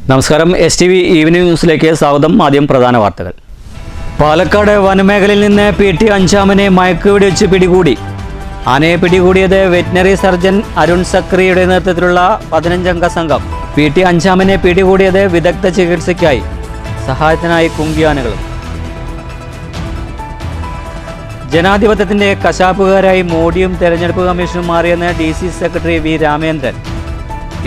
നമസ്കാരം STV evening ന്യൂസിലേക്ക് സ്വാഗതം. ആദ്യം പ്രധാന വാർത്തകൾ. പാലക്കാട് വനമേഖലയിൽ നിന്ന് PT അഞ്ചാമനെ മയക്കുവെടിവെച്ച് പിടികൂടി. ആനയെ പിടികൂടിയത് വെറ്റിനറി സർജൻ അരുൺ സക്രിയുടെ നേതൃത്വത്തിലുള്ള 15-അംഗ സംഘം. PT അഞ്ചാമനെ പിടികൂടിയത് വിദഗ്ധ ചികിത്സയ്ക്കായി. സഹായത്തിനായി കുങ്കിയാനകളും. ജനാധിപത്യത്തിന്റെ കശാപ്പുകാരായി മോഡിയും തെരഞ്ഞെടുപ്പ് കമ്മീഷനും മാറിയെന്ന് DC secretary V Ramendran.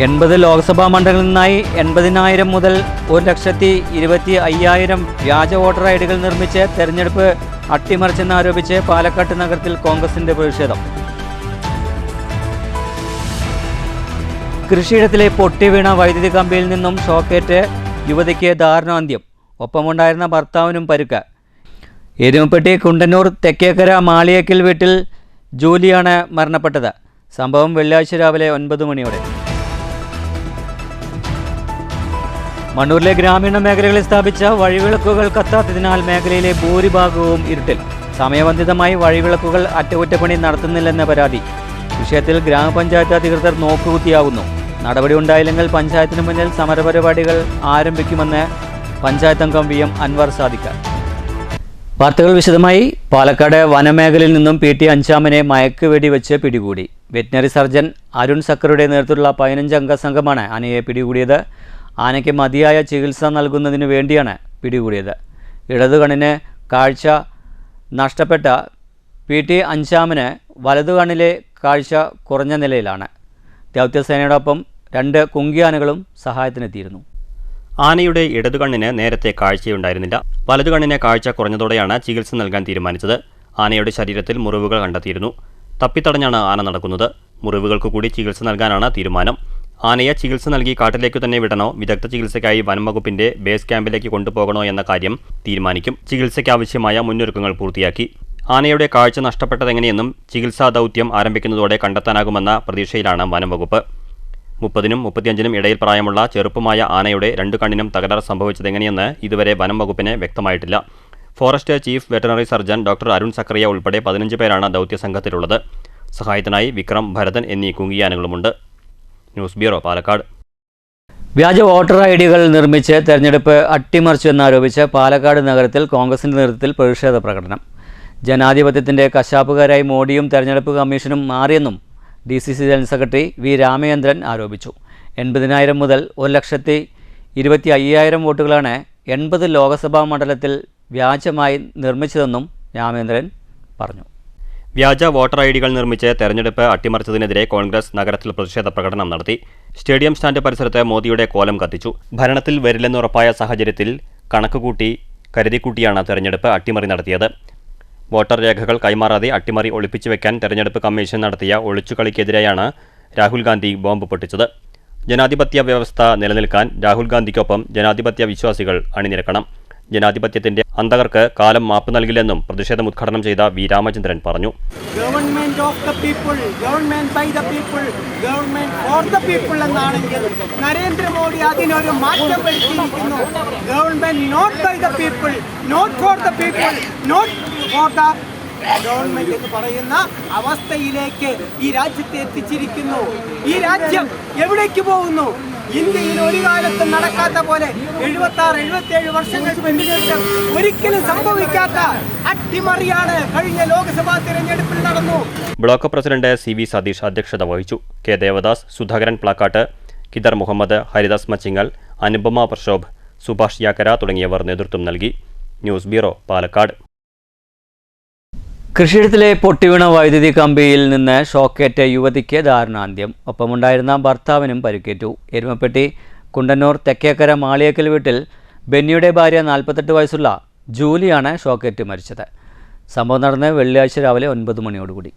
80 Lok Sabha മണ്ഡലങ്ങളിൽ നിന്നായി 80,000 മുതൽ 1,25,000 വ്യാജ വോട്ടർ ഐഡികൾ നിർമ്മിച്ച് തെരഞ്ഞെടുപ്പ് അട്ടിമറിച്ചെന്നാരോപിച്ച് പാലക്കാട് നഗരത്തിൽ കോൺഗ്രസിന്റെ പ്രതിഷേധം. കൃഷിയിടത്തിലെ പൊട്ടിവീണ വൈദ്യുതി കമ്പിയിൽ നിന്നും ഷോക്കേറ്റ് യുവതിക്ക് ദാരുണാന്ത്യം. ഒപ്പമുണ്ടായിരുന്ന ഭർത്താവിനും പരുക്ക്. എരുമപ്പെട്ടി കുണ്ടന്നൂർ തെക്കേക്കര മാളിയേക്കൽ വീട്ടിൽ ജൂലിയാണ് മരണപ്പെട്ടത്. സംഭവം വെള്ളിയാഴ്ച രാവിലെ 9 മണിയോടെ. മണ്ണൂരിലെ ഗ്രാമീണ മേഖലകളിൽ സ്ഥാപിച്ച വഴിവിളക്കുകൾ കത്താത്തതിനാൽ മേഖലയിലെ ഭൂരിഭാഗവും ഇരുട്ടിൽ. സമയബന്ധിതമായി വഴിവിളക്കുകൾ അറ്റകുറ്റപ്പണി നടത്തുന്നില്ലെന്ന പരാതി. വിഷയത്തിൽ ഗ്രാമപഞ്ചായത്ത് അധികൃതർ നോക്കുകുത്തിയാകുന്നു. നടപടി ഉണ്ടായില്ലെങ്കിൽ പഞ്ചായത്തിന് മുന്നിൽ സമരപരിപാടികൾ ആരംഭിക്കുമെന്ന് പഞ്ചായത്ത് അംഗം VM അൻവർ സാദിഖ്. വാർത്തകൾ വിശദമായി. പാലക്കാട് വനമേഖലയിൽ നിന്നും PT അഞ്ചാമനെ മയക്കുവെടിവെച്ച് പിടികൂടി. വെറ്റിനറി സർജൻ അരുൺ സക്രിയുടെ നേതൃത്വത്തിലുള്ള 15-അംഗ സംഘമാണ് ആനയെ പിടികൂടിയത്. ആനയ്ക്ക് മതിയായ ചികിത്സ നൽകുന്നതിന് വേണ്ടിയാണ് പിടികൂടിയത്. ഇടതുകണ്ണിന് കാഴ്ച നഷ്ടപ്പെട്ട PT അഞ്ചാമന് വലതുകണ്ണിലെ കാഴ്ച കുറഞ്ഞ നിലയിലാണ്. ദൗത്യസേനയോടൊപ്പം 2 കുങ്കിയാനകളും സഹായത്തിനെത്തിയിരുന്നു. ആനയുടെ ഇടതുകണ്ണിന് നേരത്തെ കാഴ്ചയുണ്ടായിരുന്നില്ല. വലതുകണ്ണിന് കാഴ്ച കുറഞ്ഞതോടെയാണ് ചികിത്സ നൽകാൻ തീരുമാനിച്ചത്. ആനയുടെ ശരീരത്തിൽ മുറിവുകൾ കണ്ടെത്തിയിരുന്നു. തപ്പിത്തടഞ്ഞാണ് ആന നടക്കുന്നത്. മുറിവുകൾക്ക് കൂടി ചികിത്സ നൽകാനാണ് തീരുമാനം. ആനയെ ചികിത്സ നൽകി കാട്ടിലേക്ക് തന്നെ വിടണോ, വിദഗ്ധ ചികിത്സയ്ക്കായി വനംവകുപ്പിന്റെ ബേസ് ക്യാമ്പിലേക്ക് കൊണ്ടുപോകണോ എന്ന കാര്യം തീരുമാനിക്കും. ചികിത്സയ്ക്കാവശ്യമായ മുന്നൊരുക്കങ്ങൾ പൂർത്തിയാക്കി. ആനയുടെ കാഴ്ച നഷ്ടപ്പെട്ടതെങ്ങനെയെന്നും ചികിത്സാ ദൗത്യം ആരംഭിക്കുന്നതോടെ കണ്ടെത്താനാകുമെന്ന പ്രതീക്ഷയിലാണ് വനംവകുപ്പ്. 30-നും 35-നും ഇടയിൽ പ്രായമുള്ള ചെറുപ്പമായ ആനയുടെ 2 കണ്ണിനും തകരാർ സംഭവിച്ചതെങ്ങനെയെന്ന് ഇതുവരെ വനംവകുപ്പിന് വ്യക്തമായിട്ടില്ല. Forest chief veterinary surgeon doctor Arun Zacharia ഉൾപ്പെടെ 15 പേരാണ് ദൗത്യസംഘത്തിലുള്ളത്. സഹായത്തിനായി വിക്രം, ഭരതൻ എന്നീ കുങ്കിയാനകളുമുണ്ട്. News bureau, Palakkad. വ്യാജ വോട്ടർ ഐഡികൾ നിർമ്മിച്ച് തെരഞ്ഞെടുപ്പ് അട്ടിമറിച്ചെന്നാരോപിച്ച് പാലക്കാട് നഗരത്തിൽ കോൺഗ്രസിന്റെ നേതൃത്വത്തിൽ പ്രതിഷേധ പ്രകടനം. ജനാധിപത്യത്തിന്റെ കശാപ്പുകാരായി മോഡിയും തെരഞ്ഞെടുപ്പ് കമ്മീഷനും മാറിയെന്നും DCC general secretary V Ramendran ആരോപിച്ചു. 80,000 മുതൽ 1,25,000 വോട്ടുകളാണ് 80 ലോക്സഭാ മണ്ഡലത്തിൽ വ്യാജമായി നിർമ്മിച്ചതെന്നും രാമേന്ദ്രൻ പറഞ്ഞു. വ്യാജ വോട്ടർ ഐഡികൾ നിർമ്മിച്ച് തെരഞ്ഞെടുപ്പ് അട്ടിമറിച്ചതിനെതിരെ കോൺഗ്രസ് നഗരത്തിൽ പ്രതിഷേധ പ്രകടനം നടത്തി. സ്റ്റേഡിയം സ്റ്റാൻഡ് പരിസരത്ത് മോദിയുടെ കോലം കത്തിച്ചു. ഭരണത്തിൽ വരില്ലെന്നുറപ്പായ സാഹചര്യത്തിൽ കണക്കുകൂട്ടി കരുതിക്കൂട്ടിയാണ് തെരഞ്ഞെടുപ്പ് അട്ടിമറി നടത്തിയത്. വോട്ടർ രേഖകൾ കൈമാറാതെ അട്ടിമറി ഒളിപ്പിച്ചുവെക്കാൻ തെരഞ്ഞെടുപ്പ് കമ്മീഷൻ നടത്തിയ ഒളിച്ചുകളിക്കെതിരെയാണ് രാഹുൽ ഗാന്ധി ബോംബ് പൊട്ടിച്ചത്. ജനാധിപത്യ വ്യവസ്ഥ നിലനിൽക്കാൻ രാഹുൽ ഗാന്ധിക്കൊപ്പം ജനാധിപത്യ വിശ്വാസികൾ അണിനിരക്കണം. ജനാധിപത്യത്തിന്റെ അന്തകർക്ക് കാലം മാപ്പ് നൽകില്ലെന്നും പ്രതിഷേധം ഉദ്ഘാടനം ചെയ്ത V രാമചന്ദ്രൻ പറഞ്ഞു. Government of the people, government by the people, government for the people എന്നാണെങ്കിൽ നരേന്ദ്രമോദി അതിനൊരു മാറ്റം വരുത്തിയിരിക്കുന്നു. Government not by the people, not for the people, not for the government എന്ന് പറയുന്ന അവസ്ഥയിലേക്ക് ഈ രാജ്യത്തെ എത്തിച്ചിരിക്കുന്നു. ഈ രാജ്യം എവിടേക്ക് പോകുന്നു? ഇന്ത്യയിൽ ഒരു കാലത്തും നടക്കാത്ത പോലെ 76-77 വർഷങ്ങൾക്ക് ശേഷം ഒരിക്കലും സംഭവിക്കാത്ത അട്ടിമറിയാണ് കഴിഞ്ഞ ലോക്സഭാ തിരഞ്ഞെടുപ്പിൽ നടന്നു. ബ്ലോക്ക് പ്രസിഡന്റ് CV സതീഷ് അധ്യക്ഷത വഹിച്ചു. K ദേവദാസ്, സുധാകരൻ പ്ലാക്കാട്ട്, കിദർ മുഹമ്മദ്, ഹരിദാസ് മച്ചിങ്ങൽ, അനുപമ പ്രശോഭ്, സുഭാഷ് യാക്കര തുടങ്ങിയവർ നേതൃത്വം നൽകി. News bureau, Palakkad. കൃഷിയിടത്തിലെ പൊട്ടിവീണ വൈദ്യുതി കമ്പിയിൽ നിന്ന് ഷോക്കേറ്റ യുവതിക്ക് ദാരുണാന്ത്യം. ഒപ്പമുണ്ടായിരുന്ന ഭർത്താവിനും പരിക്കേറ്റു. എരുമപ്പെട്ടി കുണ്ടന്നൂർ തെക്കേക്കര മാളിയേക്കൽ വീട്ടിൽ ബെന്നിയുടെ ഭാര്യ 48 വയസ്സുള്ള ജൂലിയാണ് ഷോക്കേറ്റ് മരിച്ചത്. സംഭവം നടന്ന് വെള്ളിയാഴ്ച രാവിലെ 9 മണിയോടുകൂടി.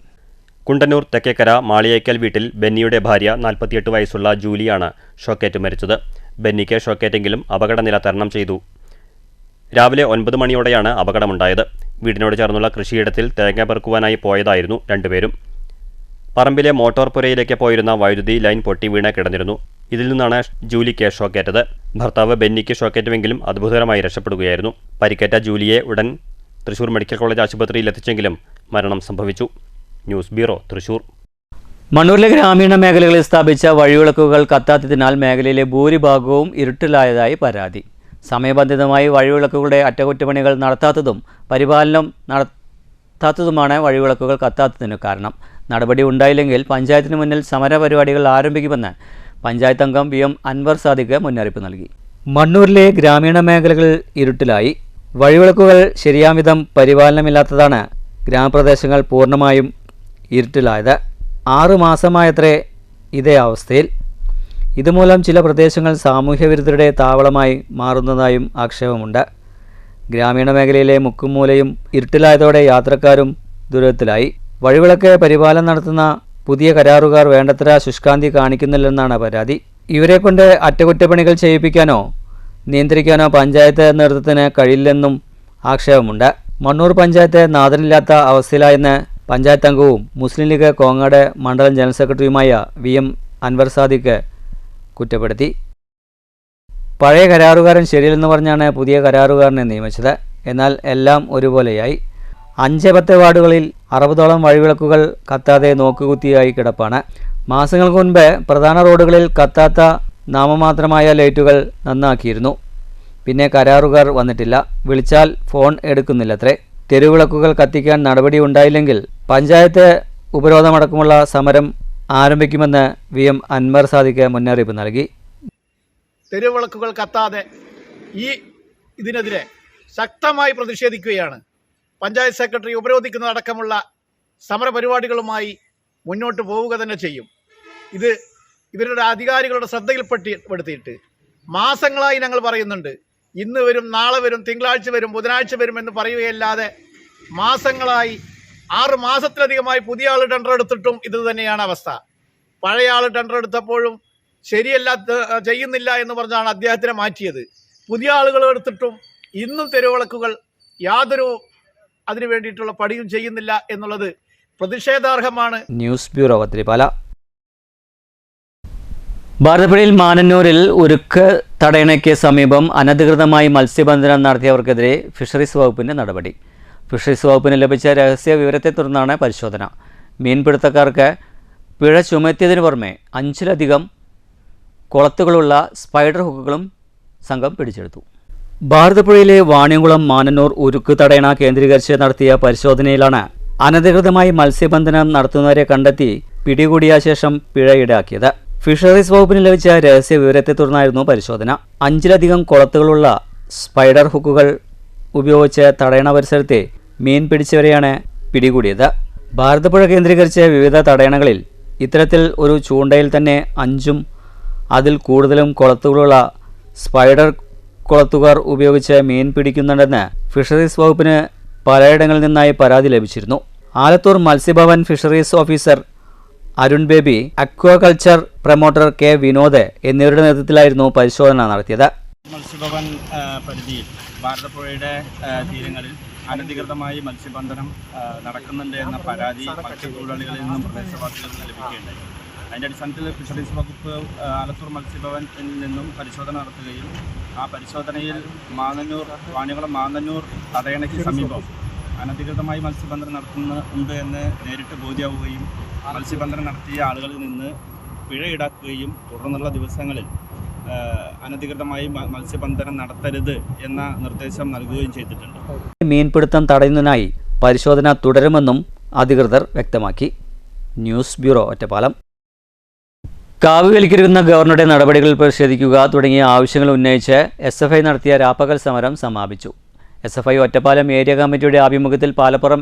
കുണ്ടന്നൂർ തെക്കേക്കര മാളിയേക്കൽ വീട്ടിൽ ബെന്നിയുടെ ഭാര്യ 48 വയസ്സുള്ള ജൂലിയാണ് ഷോക്കേറ്റ് മരിച്ചത്. ബെന്നിക്ക് ഷോക്കേറ്റെങ്കിലും അപകടനില തരണം ചെയ്തു. രാവിലെ 9 മണിയോടെയാണ് അപകടമുണ്ടായത്. വീടിനോട് ചേർന്നുള്ള കൃഷിയിടത്തിൽ തേങ്ങ പെറുക്കുവാനായി പോയതായിരുന്നു 2 പേരും. പറമ്പിലെ മോട്ടോർ പുരയിലേക്ക് പോയിരുന്ന വൈദ്യുതി ലൈൻ പൊട്ടി വീണ് കിടന്നിരുന്നു. ഇതിൽ നിന്നാണ് ജൂലിക്ക് ഷോക്കേറ്റത്. ഭർത്താവ് ബെന്നിക്ക് ഷോക്കേറ്റുമെങ്കിലും അത്ഭുതകരമായി രക്ഷപ്പെടുകയായിരുന്നു. പരിക്കേറ്റ ജൂലിയെ ഉടൻ തൃശൂർ മെഡിക്കൽ കോളേജ് ആശുപത്രിയിൽ എത്തിച്ചെങ്കിലും മരണം സംഭവിച്ചു. News bureau, Thrissur. മണ്ണൂരിലെ ഗ്രാമീണ മേഖലകളിൽ സ്ഥാപിച്ച വഴിവിളക്കുകൾ കത്താത്തതിനാൽ മേഖലയിലെ ഭൂരിഭാഗവും ഇരുട്ടിലായതായി പരാതി. സമയബന്ധിതമായി വഴിവിളക്കുകളുടെ അറ്റകുറ്റപ്പണികൾ നടത്താത്തതും പരിപാലനം നടത്താത്തതുമാണ് വഴിവിളക്കുകൾ കത്താത്തതിനു കാരണം. നടപടി ഉണ്ടായില്ലെങ്കിൽ പഞ്ചായത്തിന് മുന്നിൽ സമരപരിപാടികൾ ആരംഭിക്കുമെന്ന് പഞ്ചായത്ത് അംഗം VM അൻവർ സാദിഖ് മുന്നറിയിപ്പ് നൽകി. മണ്ണൂരിലെ ഗ്രാമീണ മേഖലകൾ ഇരുട്ടിലായി. വഴിവിളക്കുകൾ ശരിയാംവിധം പരിപാലനമില്ലാത്തതാണ് ഗ്രാമപ്രദേശങ്ങൾ പൂർണ്ണമായും ഇരുട്ടിലായത്. 6 മാസമായത്രേ ഇതേ അവസ്ഥയിൽ. ഇതുമൂലം ചില പ്രദേശങ്ങൾ സാമൂഹ്യവിരുദ്ധരുടെ താവളമായി മാറുന്നതായും ആക്ഷേപമുണ്ട്. ഗ്രാമീണ മേഖലയിലെ മുക്കും മൂലയും ഇരുട്ടിലായതോടെ യാത്രക്കാരും ദുരിതത്തിലായി. വഴിവിളക്ക് പരിപാലനം നടത്തുന്ന പുതിയ കരാറുകാർ വേണ്ടത്ര ശുഷ്കാന്തി കാണിക്കുന്നില്ലെന്നാണ് പരാതി. ഇവരെക്കൊണ്ട് അറ്റകുറ്റപ്പണികൾ ചെയ്യിപ്പിക്കാനോ നിയന്ത്രിക്കാനോ പഞ്ചായത്ത് നേതൃത്വത്തിന് കഴിയില്ലെന്നും ആക്ഷേപമുണ്ട്. മണ്ണൂർ പഞ്ചായത്ത് നാഥനില്ലാത്ത അവസ്ഥയിലായെന്ന് പഞ്ചായത്ത് അംഗവും മുസ്ലിം ലീഗ് കോങ്ങാട് മണ്ഡലം ജനറൽ സെക്രട്ടറിയുമായ VM അൻവർ സാദിഖ് കുറ്റപ്പെടുത്തി. പഴയ കരാറുകാരൻ ശരിയല്ലെന്ന് പറഞ്ഞാണ് പുതിയ കരാറുകാരനെ നിയമിച്ചത്. എന്നാൽ എല്ലാം ഒരുപോലെയായി. 5-10 വാർഡുകളിൽ 60ഓളം വഴിവിളക്കുകൾ കത്താതെ നോക്കുകുത്തിയായി കിടപ്പാണ്. മാസങ്ങൾക്ക് മുൻപ് പ്രധാന റോഡുകളിൽ കത്താത്ത നാമമാത്രമായ ലൈറ്റുകൾ നന്നാക്കിയിരുന്നു. പിന്നെ കരാറുകാർ വന്നിട്ടില്ല. വിളിച്ചാൽ ഫോൺ എടുക്കുന്നില്ലത്രേ. തെരുവിളക്കുകൾ കത്തിക്കാൻ നടപടി ഉണ്ടായില്ലെങ്കിൽ പഞ്ചായത്ത് ഉപരോധമടക്കമുള്ള സമരം ആരംഭിക്കുമെന്ന് VM അൻവർ സാദിഖ് മുന്നറിയിപ്പ് നൽകി. തെരുവിളക്കുകൾ കത്താതെ ഇതിനെതിരെ ശക്തമായി പ്രതിഷേധിക്കുകയാണ്. പഞ്ചായത്ത് സെക്രട്ടറി ഉപരോധിക്കുന്നതടക്കമുള്ള സമരപരിപാടികളുമായി മുന്നോട്ട് പോവുക തന്നെ ചെയ്യും. ഇത് ഇവരുടെ അധികാരികളുടെ ശ്രദ്ധയിൽപ്പെടുത്തിയിട്ട് മാസങ്ങളായി ഞങ്ങൾ പറയുന്നുണ്ട്. ഇന്ന് വരും, നാളെ വരും, തിങ്കളാഴ്ച വരും, ബുധനാഴ്ച വരും എന്ന് പറയുകയല്ലാതെ മാസങ്ങളായി 6 മാസത്തിലധികമായി പുതിയ ആൾ ടെൻഡർ എടുത്തിട്ടും ഇത് തന്നെയാണ് അവസ്ഥ. പഴയ ആൾ ടെൻഡർ എടുത്തപ്പോഴും ശരിയല്ല, ചെയ്യുന്നില്ല എന്ന് പറഞ്ഞാണ് അദ്ദേഹത്തിനെ മാറ്റിയത്. പുതിയ ആളുകൾ എടുത്തിട്ടും ഇന്നും തെരുവിളക്കുകൾ യാതൊരു അതിനു വേണ്ടിയിട്ടുള്ള പണിയും ചെയ്യുന്നില്ല എന്നുള്ളത് പ്രതിഷേധാർഹമാണ്. News bureau തിരുപ്പാല. ഭാരതപ്പുഴയിൽ മാനന്നൂരിൽ ഉരുക്ക് തടയണയ്ക്ക് സമീപം അനധികൃതമായി മത്സ്യബന്ധനം നടത്തിയവർക്കെതിരെ ഫിഷറീസ് വകുപ്പിൻ്റെ നടപടി. ഫിഷറീസ് വകുപ്പിന് ലഭിച്ച രഹസ്യ വിവരത്തെ തുടർന്നാണ് പരിശോധന. മീൻപിടുത്തക്കാർക്ക് പിഴ ചുമത്തിയതിനു പുറമെ 5ലധികം കുളത്തുകളുള്ള സ്പൈഡർ ഹുക്കുകളും സംഘം പിടിച്ചെടുത്തു. ഭാരതപ്പുഴയിലെ വാണിയംകുളം മാനന്നൂർ ഉരുക്ക് തടയണ കേന്ദ്രീകരിച്ച് നടത്തിയ പരിശോധനയിലാണ് അനധികൃതമായി മത്സ്യബന്ധനം നടത്തുന്നവരെ കണ്ടെത്തി പിടികൂടിയ ശേഷം പിഴ ഈടാക്കിയത്. ഫിഷറീസ് വകുപ്പിന് ലഭിച്ച രഹസ്യ വിവരത്തെ തുടർന്നായിരുന്നു പരിശോധന. 5ലധികം കുളത്തുകളുള്ള സ്പൈഡർ ഹുക്കുകൾ ഉപയോഗിച്ച് തടയണ പരിസരത്തെ മീൻ പിടിച്ചവരെയാണ് പിടികൂടിയത്. ഭാരതപ്പുഴ കേന്ദ്രീകരിച്ച് വിവിധ തടയണകളിൽ ഇത്തരത്തിൽ ഒരു ചൂണ്ടയിൽ തന്നെ 5ഉം അതിൽ കൂടുതലും കുളത്തുകളുള്ള സ്പൈഡർ കുളത്തുകാർ ഉപയോഗിച്ച് മീൻ പിടിക്കുന്നുണ്ടെന്ന് ഫിഷറീസ് വകുപ്പിന് പലയിടങ്ങളിൽ നിന്നായി പരാതി ലഭിച്ചിരുന്നു. Alathur Matsyabhavan fisheries officer Arun Baby, aquaculture promoter K Vinod എന്നിവരുടെ നേതൃത്വത്തിലായിരുന്നു പരിശോധന നടത്തിയത്. മത്സ്യഭവൻ പരിധിയിൽ ഭാരതപ്പുഴയുടെ തീരങ്ങളിൽ അനധികൃതമായി മത്സ്യബന്ധനം നടക്കുന്നുണ്ട് എന്ന പരാതി മത്സ്യത്തൊഴിലാളികളിൽ നിന്നും പ്രദേശവാസികളിൽ നിന്ന് ലഭിക്കുകയുണ്ടായി. അതിൻ്റെ അടിസ്ഥാനത്തിൽ ഫിഷറീസ് വകുപ്പ് ആലത്തൂർ മത്സ്യഭവനിൽ നിന്നും പരിശോധന നടത്തുകയും ആ പരിശോധനയിൽ വാണിയംകുളം മാന്നന്നൂർ തടയണയ്ക്ക് സമീപം അനധികൃതമായി മത്സ്യബന്ധനം നടത്തുന്നുണ്ട് എന്ന് നേരിട്ട് ബോധ്യമാവുകയും മത്സ്യബന്ധനം നടത്തിയ ആളുകളിൽ നിന്ന് പിഴ ഈടാക്കുകയും തുടർന്നുള്ള ദിവസങ്ങളിൽ അനധികൃതമായി മത്സ്യബന്ധനം നടത്തരുത് എന്ന നിർദ്ദേശം നൽകുകയും ചെയ്തിട്ടുണ്ട്. മീൻപിടുത്തം തടയുന്നതിനായി പരിശോധന തുടരുമെന്നും അധികൃതർ വ്യക്തമാക്കി. News bureau Ottapalam. കാവുവൽക്കരിക്കുന്ന ഗവർണറുടെ നടപടികളിൽ പ്രതിഷേധിക്കുക തുടങ്ങിയ ആവശ്യങ്ങൾ ഉന്നയിച്ച് SFI നടത്തിയ രാപ്പകൽ സമരം സമാപിച്ചു. SFI ഒറ്റപ്പാലം ഏരിയ കമ്മിറ്റിയുടെ ആഭിമുഖ്യത്തിൽ പാലപ്പുറം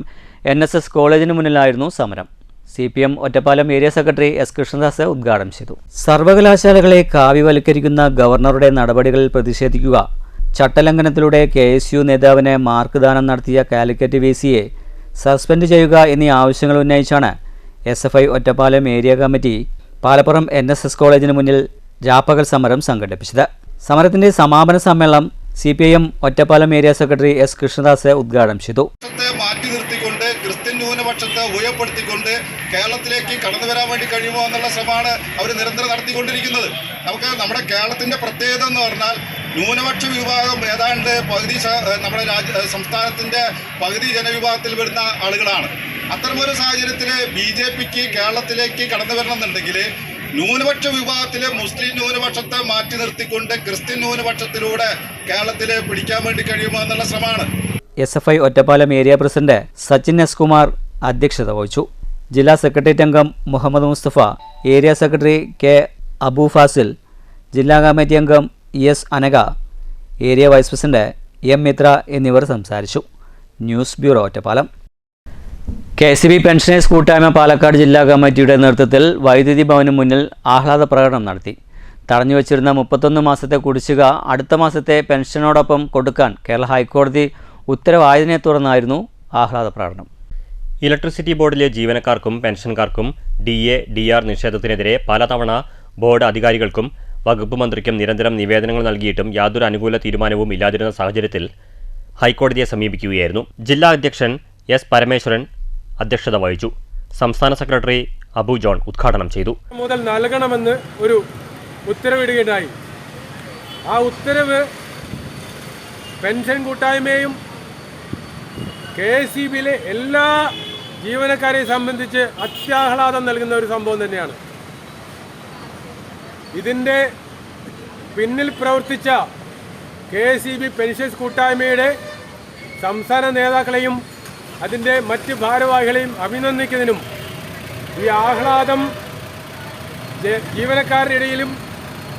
NSS കോളേജിന് മുന്നിലായിരുന്നു സമരം. CPM Ottapalam area secretary S Krishnadas ഉദ്ഘാടനം ചെയ്തു. സർവകലാശാലകളെ കാവ്യവൽക്കരിക്കുന്ന ഗവർണറുടെ നടപടികളിൽ പ്രതിഷേധിക്കുക, ചട്ടലംഘനത്തിലൂടെ KSU നേതാവിന് മാർക്ക് ദാനം നടത്തിയ കാലിക്കറ്റ് VCയെ സസ്പെൻഡ് ചെയ്യുക എന്നീ ആവശ്യങ്ങൾ ഉന്നയിച്ചാണ് SFI Ottapalam area committee Palappuram NSS കോളേജിന് മുന്നിൽ രാപ്പകൽ സമരം സംഘടിപ്പിച്ചത്. സമരത്തിന്റെ സമാപന സമ്മേളനം CPIM Ottapalam area secretary S Krishnadas ഉദ്ഘാടനം ചെയ്തു. മാറ്റി നിർത്തിക്കൊണ്ട് ക്രിസ്ത്യൻ ന്യൂനപക്ഷത്തെ ഉപയോഗപ്പെടുത്തിക്കൊണ്ട് കേരളത്തിലേക്ക് കടന്നു വരാൻ വേണ്ടി കഴിയുമോ എന്നുള്ള ശ്രമമാണ് അവർ നിരന്തരം നടത്തിക്കൊണ്ടിരിക്കുന്നത്. നമ്മുടെ കേരളത്തിന്റെ പ്രത്യേകത എന്ന് പറഞ്ഞാൽ ന്യൂനപക്ഷ വിഭാഗം ഏതാണ്ട് പകുതി നമ്മുടെ സംസ്ഥാനത്തിന്റെ പകുതി ജനവിഭാഗത്തിൽ വരുന്ന ആളുകളാണ്. അത്തരമൊരു സാഹചര്യത്തിൽ BJPക്ക് കേരളത്തിലേക്ക് കടന്നു വരണമെന്നുണ്ടെങ്കിൽ ന്യൂനപക്ഷ വിഭാഗത്തിലെ മുസ്ലിം ന്യൂനപക്ഷത്തെ മാറ്റി നിർത്തിക്കൊണ്ട് ക്രിസ്ത്യൻ ന്യൂനപക്ഷത്തിലൂടെ കേരളത്തിൽ പിടിക്കാൻ വേണ്ടി കഴിയുമോ എന്നുള്ള ശ്രമമാണ്. SFI Ottapalam area president Sachin S Kumar അധ്യക്ഷത വഹിച്ചു. ജില്ലാ സെക്രട്ടേറിയറ്റ് അംഗം Muhammad Mustafa, area secretary K Abu Fazil, ജില്ലാ കമ്മിറ്റി അംഗം ES Anaka, area vice president M Mithra എന്നിവർ സംസാരിച്ചു. News bureau Ottapalam. KCB pensioners കൂട്ടായ്മ പാലക്കാട് ജില്ലാ കമ്മിറ്റിയുടെ നേതൃത്വത്തിൽ വൈദ്യുതി ഭവന് മുന്നിൽ ആഹ്ലാദ പ്രകടനം നടത്തി. തടഞ്ഞുവച്ചിരുന്ന 31 മാസത്തെ കുടിശ്ശിക അടുത്ത മാസത്തെ പെൻഷനോടൊപ്പം കൊടുക്കാൻ കേരള ഹൈക്കോടതി ഉത്തരവായതിനെ തുടർന്നായിരുന്നു ആഹ്ലാദ പ്രകടനം. ഇലക്ട്രിസിറ്റി ബോർഡിലെ ജീവനക്കാർക്കും പെൻഷൻകാർക്കും DA, DR നിഷേധത്തിനെതിരെ പലതവണ ബോർഡ് അധികാരികൾക്കും വകുപ്പ് മന്ത്രിക്കും നിരന്തരം നിവേദനങ്ങൾ നൽകിയിട്ടും യാതൊരു അനുകൂല തീരുമാനവും ഇല്ലാതിരുന്ന സാഹചര്യത്തിൽ ഹൈക്കോടതിയെ സമീപിക്കുകയായിരുന്നു. ജില്ലാ അധ്യക്ഷൻ S പരമേശ്വരൻ അധ്യക്ഷത വഹിച്ചു. സംസ്ഥാന സെക്രട്ടറി അബു ജോൺ ഉദ്ഘാടനം ചെയ്തു. മുതൽ നൽകണമെന്ന് ഒരു ഉത്തരവിടുകയുണ്ടായി. ആ ഉത്തരവ് പെൻഷൻ കൂട്ടായ്മയും KCBയിലെ എല്ലാ ജീവനക്കാരെയും സംബന്ധിച്ച് അത്യാഹ്ലാദം നൽകുന്ന ഒരു സംഭവം തന്നെയാണ്. ഇതിൻ്റെ പിന്നിൽ പ്രവർത്തിച്ച KCB പെൻഷൻസ് കൂട്ടായ്മയുടെ സംസ്ഥാന നേതാക്കളെയും അതിൻ്റെ മറ്റ് ഭാരവാഹികളെയും അഭിനന്ദിക്കുന്നതിനും ഈ ആഹ്ലാദം ജീവനക്കാരുടെ ഇടയിലും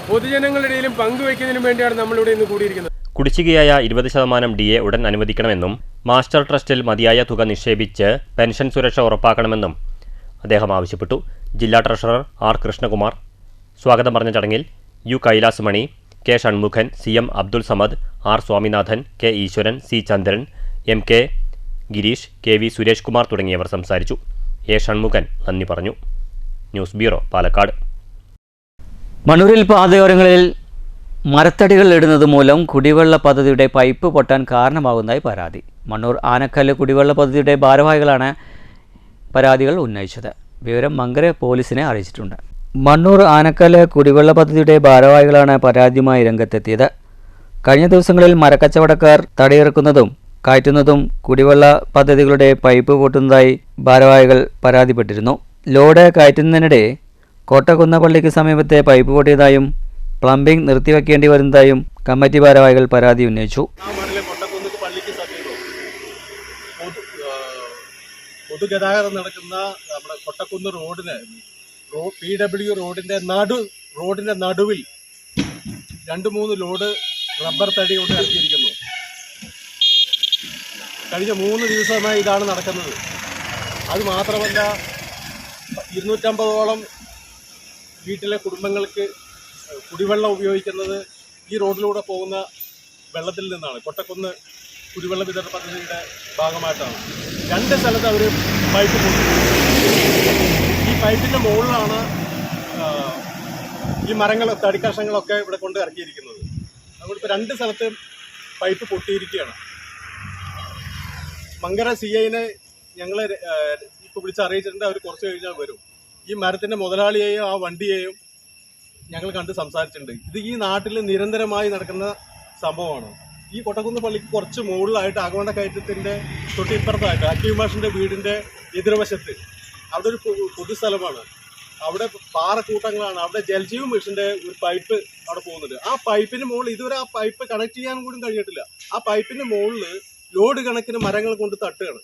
പൊതുജനങ്ങളുടെ ഇടയിലും പങ്കുവയ്ക്കുന്നതിനും വേണ്ടിയാണ് നമ്മളിവിടെ ഇന്ന് കൂടിയിരിക്കുന്നത്. കുടിശ്ശികയായ 20% DA ഉടൻ അനുവദിക്കണമെന്നും മാസ്റ്റർ ട്രസ്റ്റിൽ മതിയായ തുക നിക്ഷേപിച്ച് പെൻഷൻ സുരക്ഷ ഉറപ്പാക്കണമെന്നും അദ്ദേഹം ആവശ്യപ്പെട്ടു. ജില്ലാ ട്രഷറർ R കൃഷ്ണകുമാർ സ്വാഗതം പറഞ്ഞ ചടങ്ങിൽ U കൈലാസ് മണി, K Shanmughan, CM Abdul Samad, R Swaminathan, K ഈശ്വരൻ, C ചന്ദ്രൻ, MK ഗിരീഷ്, KV സുരേഷ് കുമാർ തുടങ്ങിയവർ സംസാരിച്ചു. A ഷൺമുഖൻ നന്ദി പറഞ്ഞു. News bureau Palakkad. മണ്ണൂരിൽ പാതയോരങ്ങളിൽ മരത്തടികൾ ഇടുന്നത് മൂലം കുടിവെള്ള പദ്ധതിയുടെ പൈപ്പ് പൊട്ടാൻ കാരണമാകുന്നതായി പരാതി. മണ്ണൂർ ആനക്കല്ല് കുടിവെള്ള പദ്ധതിയുടെ ഭാരവാഹികളാണ് പരാതികൾ ഉന്നയിച്ചത്. വിവരം മങ്കര പോലീസിനെ അറിയിച്ചിട്ടുണ്ട്. മണ്ണൂർ ആനക്കല്ല് കുടിവെള്ള പദ്ധതിയുടെ ഭാരവാഹികളാണ് പരാതിയുമായി രംഗത്തെത്തിയത്. കഴിഞ്ഞ ദിവസങ്ങളിൽ മരക്കച്ചവടക്കാർ തടിയിറക്കുന്നതും കയറ്റുന്നതും കുടിവെള്ള പദ്ധതികളുടെ പൈപ്പ് പൊട്ടുന്നതായി ഭാരവാഹികൾ പരാതിപ്പെട്ടിരുന്നു. ലോഡ് കയറ്റുന്നതിനിടെ കോട്ടക്കുന്നപ്പള്ളിക്ക് സമീപത്തെ പൈപ്പ് പൊട്ടിയതായും പ്ലംബിംഗ് നിർത്തിവെക്കേണ്ടി വരുന്നതായും കമ്മിറ്റി ഭാരവാഹികൾ പരാതി ഉന്നയിച്ചു. പൊതുഗതാഗതം നടക്കുന്ന നമ്മുടെ കൊട്ടക്കുന്ന് റോഡിന് PW റോഡിന്റെ നടുവിൽ 2-3 ലോഡ് റബ്ബർ തടി കൊണ്ട് ഇറക്കിയിരിക്കുന്നു. കഴിഞ്ഞ 3 ദിവസമായി ഇതാണ് നടക്കുന്നത്. അതുമാത്രമല്ല 250ഓളം വീട്ടിലെ കുടുംബങ്ങൾക്ക് കുടിവെള്ളം ഉപയോഗിക്കുന്നത് ഈ റോഡിലൂടെ പോകുന്ന വെള്ളത്തിൽ നിന്നാണ്. കൊട്ടക്കുന്ന് കുടിവെള്ള വിതരണ പദ്ധതിയുടെ ഭാഗമായിട്ടാണ് 2 സ്ഥലത്ത് അവർ പൈപ്പ് പൊട്ടി. ഈ പൈപ്പിൻ്റെ മുകളിലാണ് ഈ തടിക്കഷ്ണങ്ങളൊക്കെ ഇവിടെ കൊണ്ട് ഇറക്കിയിരിക്കുന്നത്. അതുകൊണ്ട് ഇപ്പോൾ 2 സ്ഥലത്ത് പൈപ്പ് പൊട്ടിയിരിക്കുകയാണ്. മങ്കര CIനെ ഞങ്ങൾ ഇപ്പോൾ വിളിച്ച് അറിയിച്ചിട്ടുണ്ട്. അവർ കുറച്ച് കഴിഞ്ഞാൽ വരും. ഈ മരത്തിൻ്റെ മുതലാളിയെയും ആ വണ്ടിയെയും ഞങ്ങൾ കണ്ട് സംസാരിച്ചിട്ടുണ്ട്. ഇത് ഈ നാട്ടിൽ നിരന്തരമായി നടക്കുന്ന സംഭവമാണ്. ഈ കൊട്ടക്കുന്ന് പള്ളിക്ക് കുറച്ച് മുകളിലായിട്ട് ആഗമന കയറ്റത്തിൻ്റെ തൊട്ടിപ്പുറത്തായിട്ട് അക്യൂമാഷിൻ്റെ വീടിൻ്റെ എതിർവശത്ത് അവിടെ ഒരു പൊതുസ്ഥലമാണ്. അവിടെ പാറക്കൂട്ടങ്ങളാണ്. അവിടെ ജലജീവൻ മിഷൻ്റെ ഒരു പൈപ്പ് അവിടെ പോകുന്നുണ്ട്. ആ പൈപ്പിന് മുകളിൽ ഇതുവരെ ആ പൈപ്പ് കണക്ട് ചെയ്യാൻ കൂടി കഴിഞ്ഞിട്ടില്ല. ആ പൈപ്പിൻ്റെ മുകളിൽ ലോഡ് കണക്കിന് മരങ്ങൾ കൊണ്ട് തട്ടുകയാണ്.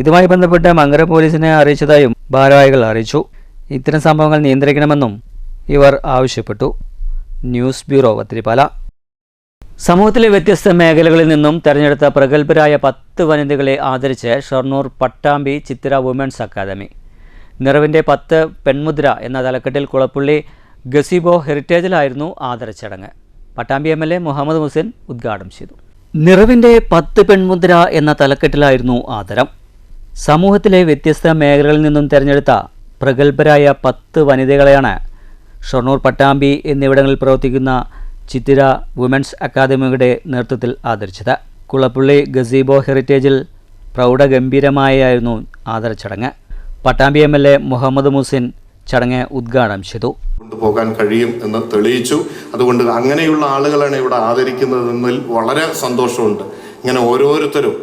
ഇതുമായി ബന്ധപ്പെട്ട് മങ്കര പോലീസിനെ അറിയിച്ചതായും ഭാരവാഹികൾ അറിയിച്ചു. ഇത്തരം സംഭവങ്ങൾ നിയന്ത്രിക്കണമെന്നും ഇവർ ആവശ്യപ്പെട്ടു. News bureau Vathirippala. സമൂഹത്തിലെ വ്യത്യസ്ത മേഖലകളിൽ നിന്നും തെരഞ്ഞെടുത്ത പ്രഗത്ഭരായ 10 വനിതകളെ ആദരിച്ച് ഷൊർണൂർ പട്ടാമ്പി ചിത്തിര വുമൻസ് അക്കാദമി. നിറവിൻ്റെ 10 പെൺമുദ്ര എന്ന തലക്കെട്ടിൽ കുളപ്പുള്ളി ഗസീബോ ഹെറിറ്റേജിലായിരുന്നു ആദരച്ചടങ്ങ്. പട്ടാമ്പി MLA മുഹമ്മദ് മുസിൻ ഉദ്ഘാടനം ചെയ്തു. നിറവിൻ്റെ 10 പെൺമുദ്ര എന്ന തലക്കെട്ടിലായിരുന്നു ആദരം. സമൂഹത്തിലെ വ്യത്യസ്ത മേഖലകളിൽ നിന്നും തിരഞ്ഞെടുത്ത പ്രഗത്ഭരായ 10 വനിതകളെയാണ് ഷൊർണൂർ പട്ടാമ്പി എന്നിവിടങ്ങളിൽ പ്രവർത്തിക്കുന്ന ചിത്തിര വുമൻസ് അക്കാദമിയുടെ നേതൃത്വത്തിൽ ആദരിച്ചത്. കുളപ്പുള്ളി ഗസീബോ ഹെറിറ്റേജിൽ പ്രൗഢഗംഭീരമായായിരുന്നു ആദരച്ചടങ്ങ്. പട്ടാമ്പി MLA മുഹമ്മദ് മുസിൻ ചടങ്ങ് ഉദ്ഘാടനം ചെയ്തു. കൊണ്ടുപോകാൻ കഴിയും എന്ന് തെളിയിച്ചു. അതുകൊണ്ട് അങ്ങനെയുള്ള ആളുകളാണ് ഇവിടെ ആദരിക്കുന്നതെന്നതിൽ വളരെ സന്തോഷമുണ്ട്. ഇങ്ങനെ ഓരോരുത്തരും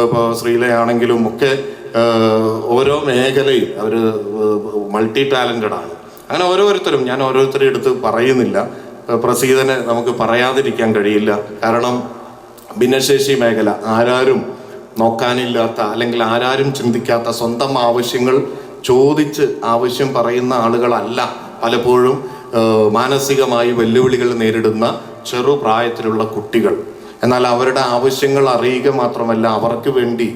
ഇപ്പോൾ ശ്രീലയാണെങ്കിലും ഒക്കെ ഓരോ മേഖലയും അവർ മൾട്ടി ടാലൻറ്റഡ് ആണ്. അങ്ങനെ ഓരോരുത്തരും, ഞാൻ ഓരോരുത്തരെ എടുത്ത് പറയുന്നില്ല, പ്രസീതനെ നമുക്ക് പറയാതിരിക്കാൻ കഴിയില്ല. കാരണം ഭിന്നശേഷി മേഖല ആരാരും നോക്കാനില്ലാത്ത, അല്ലെങ്കിൽ ആരാരും ചിന്തിക്കാത്ത, സ്വന്തം ആവശ്യങ്ങൾ ചോദിച്ച് ആവശ്യം പറയുന്ന ആളുകളല്ല പലപ്പോഴും മാനസികമായി വെല്ലുവിളികൾ നേരിടുന്ന ചെറുപ്രായത്തിലുള്ള കുട്ടികൾ. എന്നാൽ അവരുടെ ആവശ്യങ്ങൾ അറിയുക മാത്രമല്ല, അവർക്ക് വേണ്ടി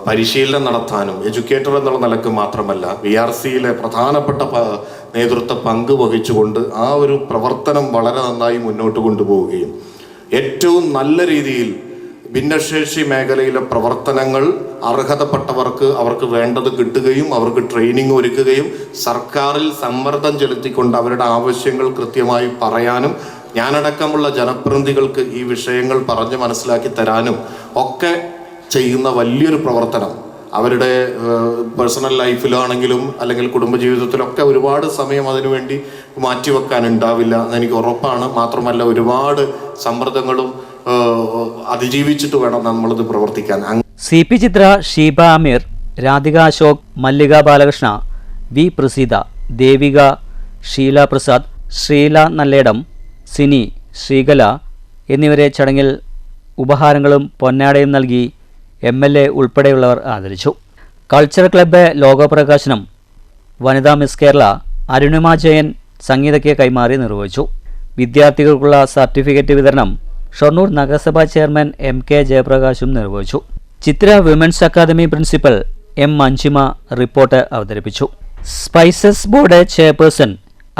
പരിശീലനം നടത്താനും എഡ്യൂക്കേറ്റർ എന്നുള്ള നിലക്ക് മാത്രമല്ല, VRCയിലെ പ്രധാനപ്പെട്ട നേതൃത്വ പങ്ക് വഹിച്ചുകൊണ്ട് ആ ഒരു പ്രവർത്തനം വളരെ നന്നായി മുന്നോട്ട് കൊണ്ടുപോവുകയും ഏറ്റവും നല്ല രീതിയിൽ ഭിന്നശേഷി മേഖലയിലെ പ്രവർത്തനങ്ങൾ അർഹതപ്പെട്ടവർക്ക് അവർക്ക് വേണ്ടത് കിട്ടുകയും അവർക്ക് ട്രെയിനിങ് ഒരുക്കുകയും സർക്കാരിൽ സമ്മർദ്ദം ചെലുത്തിക്കൊണ്ട് അവരുടെ ആവശ്യങ്ങൾ കൃത്യമായി പറയാനും ഞാനടക്കമുള്ള ജനപ്രതിനിധികൾക്ക് ഈ വിഷയങ്ങൾ പറഞ്ഞ് മനസ്സിലാക്കി തരാനും ഒക്കെ ചെയ്യുന്ന വലിയൊരു പ്രവർത്തനം. അവരുടെ പേഴ്സണൽ ലൈഫിലാണെങ്കിലും അല്ലെങ്കിൽ കുടുംബജീവിതത്തിലൊക്കെ ഒരുപാട് സമയം അതിനുവേണ്ടി മാറ്റിവെക്കാനുണ്ടാവില്ല എന്നെനിക്ക് ഉറപ്പാണ്. മാത്രമല്ല ഒരുപാട് സമ്മർദ്ദങ്ങളും അതിജീവിച്ചിട്ട് വേണം നമ്മളിത് പ്രവർത്തിക്കാൻ. CP ചിത്ര, ഷീബ അമീർ, രാധിക അശോക്, മല്ലിക ബാലകൃഷ്ണ, വി പ്രസീത, ദേവിക, ഷീല പ്രസാദ്, ശ്രീല നല്ലേടം, സിനി, ശ്രീകല എന്നിവരെ ചടങ്ങിൽ ഉപഹാരങ്ങളും പൊന്നാടയും നൽകി MLA ഉൾപ്പെടെയുള്ളവർ ആദരിച്ചു. കൾച്ചർ ക്ലബ്ബ് ലോഗോ പ്രകാശനം വനിതാ മിസ് കേരള അരുണിമ ജയൻ സംഗീതയ്ക്ക് കൈമാറി നിർവഹിച്ചു. വിദ്യാർത്ഥികൾക്കുള്ള സർട്ടിഫിക്കറ്റ് വിതരണം ഷൊർണൂർ നഗരസഭാ ചെയർമാൻ MK ജയപ്രകാശും നിർവഹിച്ചു. Chithra women's academy principal M Manjima report അവതരിപ്പിച്ചു. Spices Board chairperson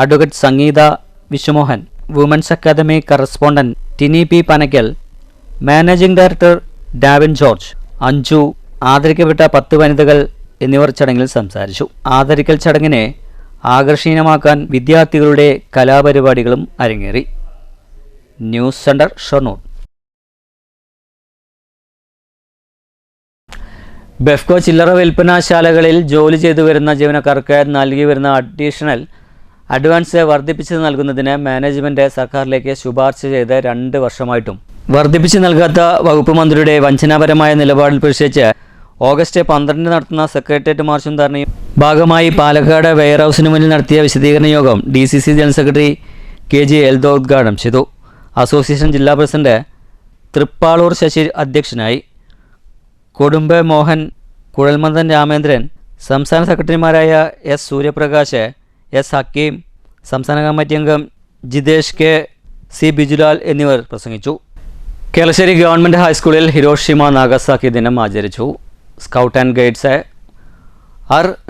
advocate Sangeetha Viswamohan, women's academy correspondent Tini P Panackal, managing director Davin George, Anju, ആദരിക്കപ്പെട്ട 10 വനിതകൾ എന്നിവർ ചടങ്ങിൽ സംസാരിച്ചു. ആദരിക്കൽ ചടങ്ങിനെ ആകർഷണീയമാക്കാൻ വിദ്യാർത്ഥികളുടെ കലാപരിപാടികളും അരങ്ങേറി. News centre, Shoranur. ബെഫ്കോ ചില്ലറ വിൽപ്പനശാലകളിൽ ജോലി ചെയ്തു വരുന്ന ജീവനക്കാർക്ക് നൽകി വരുന്ന അഡീഷണൽ അഡ്വാൻസ് വർദ്ധിപ്പിച്ച് നൽകുന്നതിന് മാനേജ്മെന്റ് സർക്കാരിലേക്ക് ശുപാർശ ചെയ്ത് 2 വർഷമായിട്ടും വർദ്ധിപ്പിച്ച് നൽകാത്ത വകുപ്പ് മന്ത്രിയുടെ വഞ്ചനാപരമായ നിലപാടിൽ പ്രതിഷേധിച്ച് ഓഗസ്റ്റ് 12 നടത്തുന്ന സെക്രട്ടേറിയറ്റ് മാർച്ചും ധർണയും ഭാഗമായി പാലക്കാട് വെയർ ഹൗസിന് മുന്നിൽ നടത്തിയ വിശദീകരണ യോഗം DCC general secretary KG Eldho ഉദ്ഘാടനം ചെയ്തു. അസോസിയേഷൻ ജില്ലാ പ്രസിഡന്റ് തൃപ്പാളൂർ ശശി അധ്യക്ഷനായി. കൊടുമ്പ് മോഹൻ, കുഴൽമന്ദൻ രാമേന്ദ്രൻ, സംസ്ഥാന സെക്രട്ടറിമാരായ S സൂര്യപ്രകാശ്, S ഹക്കീം, സംസ്ഥാന കമ്മിറ്റി അംഗം ജിതേഷ് K, C ബിജുലാൽ എന്നിവർ പ്രസംഗിച്ചു. കേളശ്ശേരി ഗവൺമെൻറ് ഹൈസ്കൂളിൽ ഹിരോഷിമ നാഗസാക്കി ദിനം ആചരിച്ചു. Scout and guides,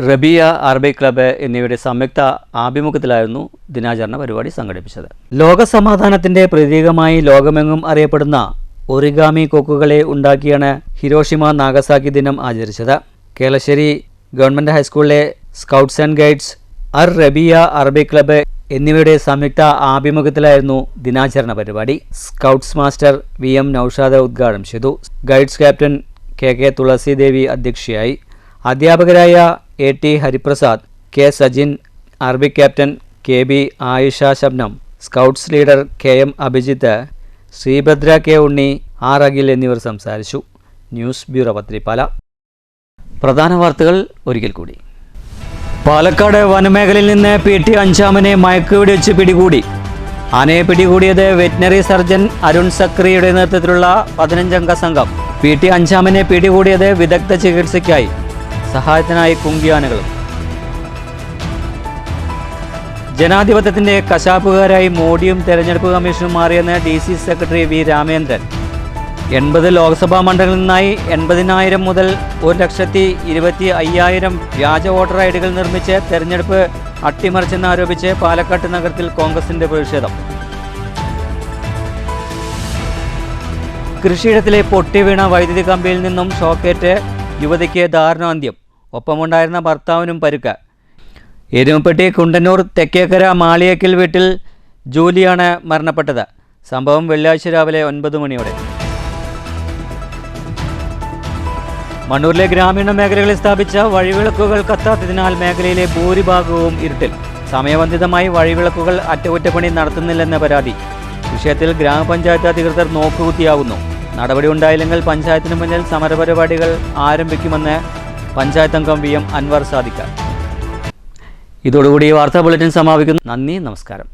Rabia Arabic club എന്നിവയുടെ സംയുക്ത ആഭിമുഖ്യത്തിലായിരുന്നു ദിനാചരണ പരിപാടി സംഘടിപ്പിച്ചത്. ലോകസമാധാനത്തിൻ്റെ പ്രതീകമായി ലോകമെങ്ങും അറിയപ്പെടുന്ന ഒറിഗാമി കൊക്കുകളെ ഉണ്ടാക്കിയാണ് ഹിരോഷിമ നാഗസാക്കി ദിനം ആചരിച്ചത്. കേളശ്ശേരി ഗവൺമെൻറ് ഹൈസ്കൂളിലെ scouts and guides, Rabia Arabic club എന്നിവയുടെ സംയുക്ത ആഭിമുഖ്യത്തിലായിരുന്നു ദിനാചരണ പരിപാടി. സ്കൗട്ട്സ് മാസ്റ്റർ VM നൌഷാദ് ഉദ്ഘാടനം ചെയ്തു. ഗൈഡ്സ് ക്യാപ്റ്റൻ KK തുളസിദേവി അധ്യക്ഷയായി. അധ്യാപകരായ AT Hariprasad, K Sajin, Arabic captain KB Ayisha Shabnam, scouts leader KM Abhijith, Sreebhadra K Unni, R Akhil എന്നിവർ സംസാരിച്ചു. News bureau, Pathirippala. പ്രധാന വാർത്തകൾ ഒരിക്കൽ കൂടി. പാലക്കാട് വനമേഖലയിൽ നിന്ന് PT അഞ്ചാമനെ മയക്കുവെടി വെച്ച് പിടികൂടി. ആനയെ പിടികൂടിയത് വെറ്റിനറി സർജൻ അരുൺ സക്രിയുടെ നേതൃത്വത്തിലുള്ള 15-അംഗ സംഘം. PT അഞ്ചാമനെ പിടികൂടിയത് വിദഗ്ധ ചികിത്സയ്ക്കായി. സഹായത്തിനായി കുങ്കിയാനകളും. ജനാധിപത്യത്തിന്റെ കശാപ്പുകാരായി മോഡിയും തെരഞ്ഞെടുപ്പ് കമ്മീഷനും മാറിയെന്ന് DC secretary V Ramendran. 80 Lok Sabha മണ്ഡലങ്ങളിൽ നിന്നായി 80,000 മുതൽ 1,25,000 വ്യാജ വോട്ടർ ഐഡികൾ നിർമ്മിച്ച് തെരഞ്ഞെടുപ്പ് അട്ടിമറിച്ചെന്നാരോപിച്ച് പാലക്കാട് നഗരത്തിൽ കോൺഗ്രസിന്റെ പ്രതിഷേധം. കൃഷിയിടത്തിലെ പൊട്ടിവീണ വൈദ്യുതി കമ്പിയിൽ നിന്നും ഷോക്കേറ്റ് യുവതിക്ക് ദാരുണാന്ത്യം. ഒപ്പമുണ്ടായിരുന്ന ഭർത്താവിനും പരുക്ക്. എരുമപ്പെട്ടി കുണ്ടന്നൂർ തെക്കേക്കര മാളിയേക്കൽ വീട്ടിൽ ജൂലിയാണ് മരണപ്പെട്ടത്. സംഭവം വെള്ളിയാഴ്ച രാവിലെ 9 മണിയോടെ. മണ്ണൂരിലെ ഗ്രാമീണ മേഖലകളിൽ സ്ഥാപിച്ച വഴിവിളക്കുകൾ കത്താത്തതിനാൽ മേഖലയിലെ ഭൂരിഭാഗവും ഇരുട്ടിൽ. സമയബന്ധിതമായി വഴിവിളക്കുകൾ അറ്റകുറ്റപ്പണി നടത്തുന്നില്ലെന്ന പരാതി. വിഷയത്തിൽ ഗ്രാമപഞ്ചായത്ത് അധികൃതർ നോക്കുകുത്തിയാകുന്നു. നടപടി ഉണ്ടായില്ലെങ്കിൽ പഞ്ചായത്തിന് മുന്നിൽ സമരപരിപാടികൾ ആരംഭിക്കുമെന്ന് പഞ്ചായത്ത് അംഗം VM അൻവർ സാദിഖ്. ഇതോടുകൂടി ഈ വാർത്താ ബുള്ളറ്റിൻ സമാപിക്കുന്നു. നന്ദി, നമസ്കാരം.